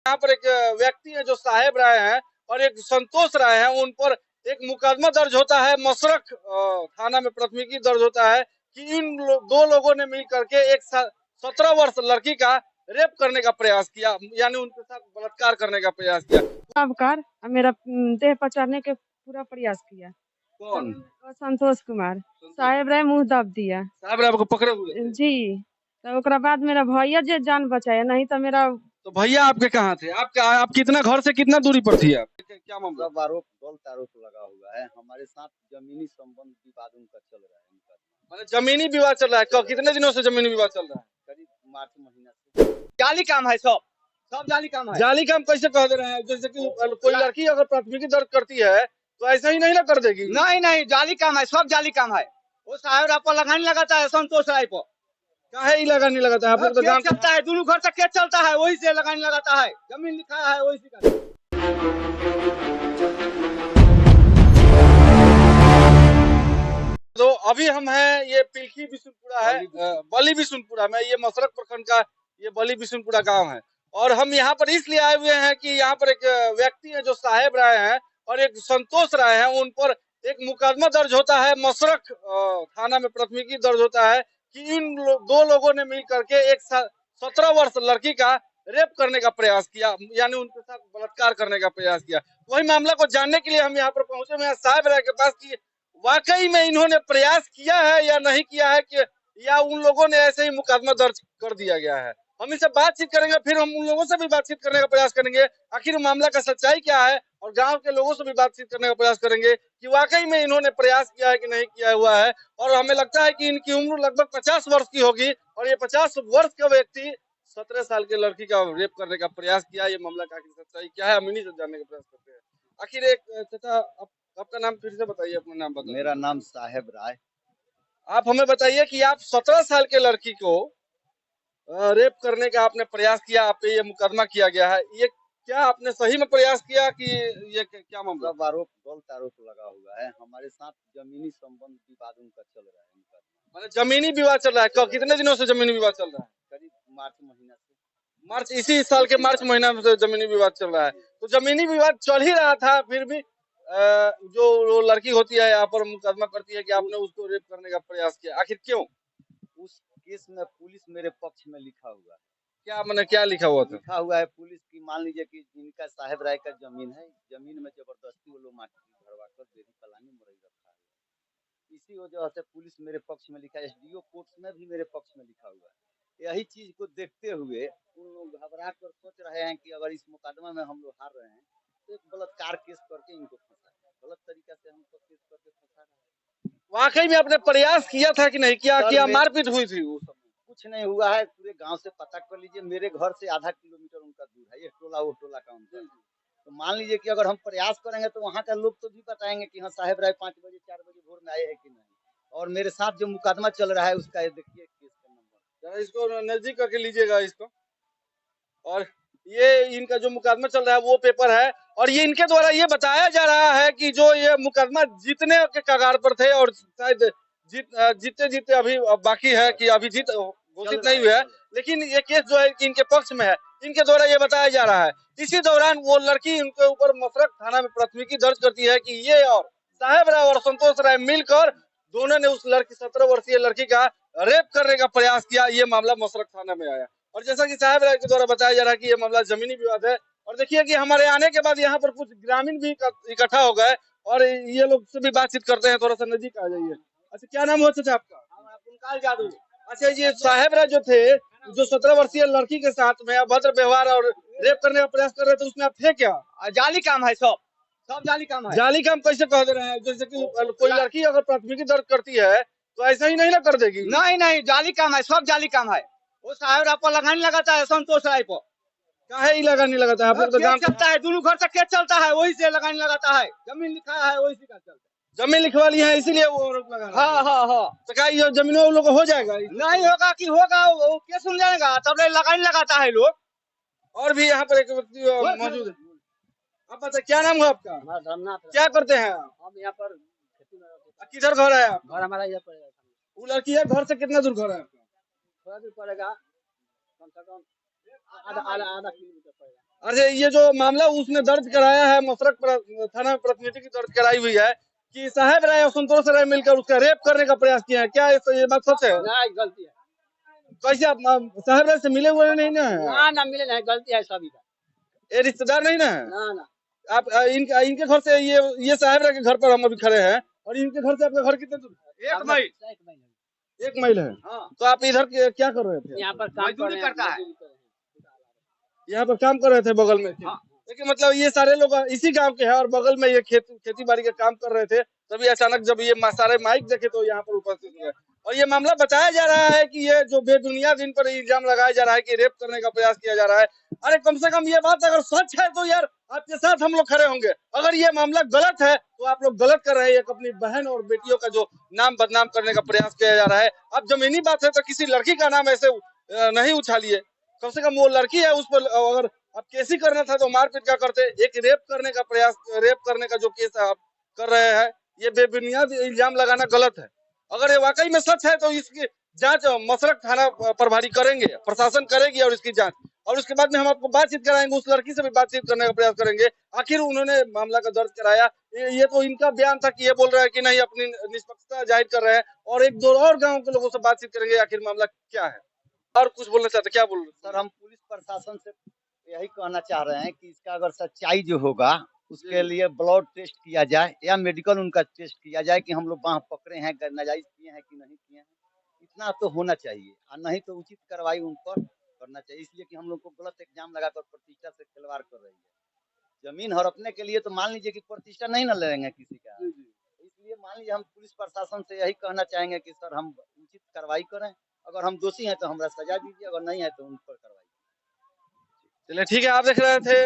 यहाँ पर एक व्यक्ति है जो साहेब राय हैं और एक संतोष राय हैं, उन पर एक मुकदमा दर्ज होता है। मसरख थाना में प्राथमिकी दर्ज होता है कि इन दो लोगों ने मिल करके एक 17 वर्ष लड़की का रेप करने का प्रयास किया, यानी उनके साथ बलात्कार करने का प्रयास किया। बलात्कार और मेरा देह पचाने के पूरा प्रयास किया। कौन? संतोष कुमार साहेब राय मुंह दब दिया। साहब राय को पकड़े हुए थे? जी, तो ओकरा बाद मेरा भैया जे जान बचाया, नहीं तो मेरा। तो भैया आपके कहाँ थे? आप कितना घर से कितना दूरी पर थी आप? क्या मामला? सब आरोप गलत आरोप लगा हुआ है। हमारे साथ जमीनी संबंध विवाद उनका चल रहा है। मतलब जमीनी विवाद चल रहा है? कितने दिनों से जमीनी विवाद चल रहा है? करीब मार्च महीना से। जाली काम है, सब जाली काम है। जाली काम कैसे कह दे रहे हैं? जैसे कि कोई लड़की अगर प्राथमिकी दर्ज करती है तो ऐसा ही नहीं ना कर देगी? नहीं, जाली काम है, सब जाली काम है। वो साहेब राय पर लगाने लगाता है, संतोष राय पर। काहे ही लगाने लगाता है? आप लोग तो केस चलता है, दोनों घर से केस चलता है, वही से लगाने लगाता है। जमीन लिखा है वही से। तो अभी हम हैं, ये पिलखी बिशुनपुरा है, बली बिशुनपुरा में, ये मसरख प्रखंड का ये बली बिशुनपुरा गांव है। और हम यहाँ पर इसलिए आए हुए हैं कि यहाँ पर एक व्यक्ति है जो साहेब राय हैं और एक संतोष राय हैं, उन पर एक मुकदमा दर्ज होता है। मसरख थाना में प्राथमिकी दर्ज होता है कि इन दो लोगों ने मिल करके एक 17 वर्ष लड़की का रेप करने का प्रयास किया, यानी उनके साथ बलात्कार करने का प्रयास किया। वही मामला को जानने के लिए हम यहाँ पर पहुंचे हैं साहेब राय के पास की वाकई में इन्होंने प्रयास किया है या नहीं किया है, कि या उन लोगों ने ऐसे ही मुकदमा दर्ज कर दिया गया है। हम इनसे बातचीत करेंगे, फिर हम उन लोगों से भी बातचीत करने का प्रयास करेंगे आखिर मामला का सच्चाई क्या है, और गांव के लोगों से भी बातचीत करने का प्रयास करेंगे कि वाकई में इन्होंने प्रयास किया है कि नहीं किया हुआ है। और हमें लगता है कि इनकी उम्र लगभग 50 वर्ष की होगी और ये 50 वर्ष का व्यक्ति 17 साल की लड़की का रेप करने का प्रयास किया। ये मामला का आखिर सच्चाई क्या है, हम इन्हीं से जानने का प्रयास करते हैं। आखिर एक चाचा, आपका नाम फिर से बताइए, अपना नाम बताइए। मेरा नाम साहेब राय। आप हमें बताइए कि आप 17 साल के लड़की को रेप करने का आपने प्रयास किया, आप पे ये मुकदमा किया गया है, ये क्या आपने सही में प्रयास किया कि ये क्या मामला? सब आरोप गलत आरोप लगा हुआ है। हमारे साथ जमीनी संबंध विवाद उनका चल रहा है। मतलब जमीनी विवाद चल रहा है? कितने दिनों से जमीनी विवाद चल रहा है? करीब मार्च महीना से। मार्च, इसी साल के मार्च महीना में से जमीनी विवाद चल रहा है। तो जमीनी विवाद चल ही रहा था, फिर भी जो वो लड़की होती है यहाँ पर मुकदमा करती है कि आपने उसको रेप करने का प्रयास किया, आखिर क्यों? उस केस में पुलिस मेरे पक्ष में लिखा हुआ है। क्या मैंने क्या लिखा हुआ था? लिखा हुआ है पुलिस की, मान लीजिए कि जिनका साहेब राय का जमीन है, जमीन में जबरदस्ती वो लोग माटी भरवा कर बेरी पलानी मरई रखा है। इसी वजह से पुलिस मेरे पक्ष में लिखा है। एसडीओ कोर्ट में भी मेरे पक्ष में लिखा हुआ है। यही चीज को देखते हुए उन लोग घबरा कर सोच रहे हैं कि अगर इस मुकदमा में हम लोग हार रहे हैं तो एक बलात्कार केस करके इनको फंसा है। गलत तरीका से हमको केस करके फंसा रहे हैं। वाकई में आपने प्रयास किया था कि नहीं किया? मारपीट हुई थी उस समय? कुछ नहीं हुआ है। पूरे गांव से पता कर लीजिए, मेरे घर से आधा किलोमीटर उनका दूर है। ये टोला वो टोला का उनका। तो मान लीजिए कि अगर हम प्रयास करेंगे तो वहाँ का लोग तो भी बताएंगे कि हाँ साहेब राय 5 बजे 4 बजे भोर में आए हैं कि नहीं। और मेरे साथ जो मुकदमा चल रहा है उसका ये देखिए केस का नंबर। जरा इसको नजदीक करके लीजिएगा इसको। और ये इनका जो मुकदमा चल रहा है वो पेपर है, और ये इनके द्वारा ये बताया जा रहा है कि जो ये मुकदमा जीतने के कगार पर थे और शायद जीते जीते अभी बाकी है कि अभी जीत घोषित नहीं हुआ है, लेकिन ये केस जो है इनके पक्ष में है, इनके द्वारा ये बताया जा रहा है। इसी दौरान वो लड़की उनके ऊपर मसरख थाना में प्राथमिकी दर्ज करती है कि ये और साहेब राय और संतोष राय मिलकर दोनों ने उस लड़की 17 वर्षीय लड़की का रेप करने का प्रयास किया। ये मामला मसरख थाना में आया, और जैसा कि साहब राय के द्वारा बताया जा रहा है कि ये मामला जमीनी विवाद है। और देखिए कि हमारे आने के बाद यहाँ पर कुछ ग्रामीण भी इकट्ठा हो गए और ये लोग से भी बातचीत करते हैं। थोड़ा सा नजदीक आ जाइए। अच्छा, क्या नाम हुआ चाचा आपका? पुनकाल जादू। अच्छा, ये साहेब राय जो थे, जो 17 वर्षीय लड़की के साथ में अभद्र व्यवहार और रेप करने का प्रयास कर रहे थे, उसमें आप थे क्या? जाली काम है, सब जाली काम है। जाली काम कैसे कह दे रहे हैं? जैसे कि कोई लड़की अगर प्राथमिकी दर्ज करती है तो ऐसा ही नहीं ना कर देगी? नहीं, जाली काम है, सब जाली काम है। वो साहेब राय पर लगाने लगाता है, संतोष राय पर। काहे ही लगाने लगाता है? आप लोग तो केस चलता है, दोनों घर से केस चलता है, वही से लगाने लगाता है। जमीन लिखा है वही से का चलता है। जमीन लिखवा ली है इसीलिए वो आरोप लगा रहा है। हाँ। तो क्या ये जमीनों उन लोग को हो जाएगा? नहीं होगा कि होगा, वो केस सुन जाएगा तब लगाने लगाता है लोग। और भी यहाँ पर एक व्यक्ति मौजूद है। आप बताइए, क्या नाम है आपका? धर्मनाथ। क्या करते हैं आप? हम यहाँ पर खेती में। किधर घर है आप? घर हमारा यहाँ पड़ेगा। वो लड़की है, घर से कितना दूर घर है आपका? थोड़ा दूर पड़ेगा, कम से कम आधा किलोमीटर पड़ेगा। अरे ये जो मामला उसने दर्ज कराया है मसरक थाना में प्रतिनिधि की दर्ज कराई हुई है कि साहेब राय और संतोष राय मिलकर उसका रेप करने का प्रयास किया है, क्या ये बात सच है? नहीं गलती है। कैसे आप साहेब राय से मिले हुए नहीं ना? ना मिले नहीं, गलती है सभी का। ये रिश्तेदार नहीं ना? ना आप इनके घर से ये साहेब राय के घर पर हम अभी खड़े हैं और इनके घर से आपका घर कितने दूर? 1 मील। 1 मील है। हाँ। तो आप इधर क्या कर रहे थे? यहाँ पर काम मजदूरी करता है। यहाँ पर काम कर रहे थे बगल में। हाँ। लेकिन मतलब ये सारे लोग इसी गांव के हैं और बगल में ये खेती बाड़ी का काम कर रहे थे, तभी अचानक जब ये सारे माइक देखे तो यहाँ पर उपस्थित हुए। और ये मामला बताया जा रहा है कि ये जो बेबुनियाद इन पर इल्जाम लगाया जा रहा है कि रेप करने का प्रयास किया जा रहा है। अरे कम से कम ये बात अगर सच है तो यार आपके साथ हम लोग खड़े होंगे। अगर ये मामला गलत है तो आप लोग गलत कर रहे हैं। एक अपनी बहन और बेटियों का जो नाम बदनाम करने का प्रयास किया जा रहा है। अब जमीनी बात है तो किसी लड़की का नाम ऐसे नहीं उछालिए। कम से कम वो लड़की है, उस पर अगर अब केस ही करना था तो मारपीट क्या करते। एक रेप करने का प्रयास, रेप करने का जो केस आप कर रहे हैं, ये बेबुनियाद इल्जाम लगाना गलत है। अगर ये वाकई में सच है तो इसकी जांच मसरक थाना प्रभारी करेंगे, प्रशासन करेगी और इसकी जांच, और उसके बाद में हम आपको बातचीत कराएंगे, उस लड़की से भी बातचीत करने का प्रयास करेंगे। आखिर उन्होंने मामला का दर्ज कराया, ये तो इनका बयान था कि ये बोल रहा है कि नहीं, अपनी निष्पक्षता जाहिर कर रहे हैं, और 1-2 और गाँव के लोगों से बातचीत करेंगे आखिर मामला क्या है। और कुछ बोलना चाहते, क्या बोल रहे? सर हम पुलिस प्रशासन से यही कहना चाह रहे हैं कि इसका अगर सच्चाई जो होगा उसके लिए ब्लड टेस्ट किया जाए या मेडिकल उनका टेस्ट किया जाए कि हम लोग वहाँ पकड़े हैं, नाजायज किए हैं कि नहीं किए हैं। इतना तो होना चाहिए, और नहीं तो उचित कार्रवाई उन पर करना चाहिए। इसलिए कि हम लोग को गलत एग्जाम लगाकर प्रतिष्ठा से खिलवाड़ कर रही है। जमीन हड़पने के लिए तो मान लीजिए कि प्रतिष्ठा नहीं न लेंगे किसी का। इसलिए मान लीजिए हम पुलिस प्रशासन से यही कहना चाहेंगे कि सर हम उचित कार्रवाई करें। अगर हम दोषी हैं तो हमरा सजा दीजिए, अगर नहीं है तो उन पर कार्रवाई। चलिए ठीक है, आप देख रहे थे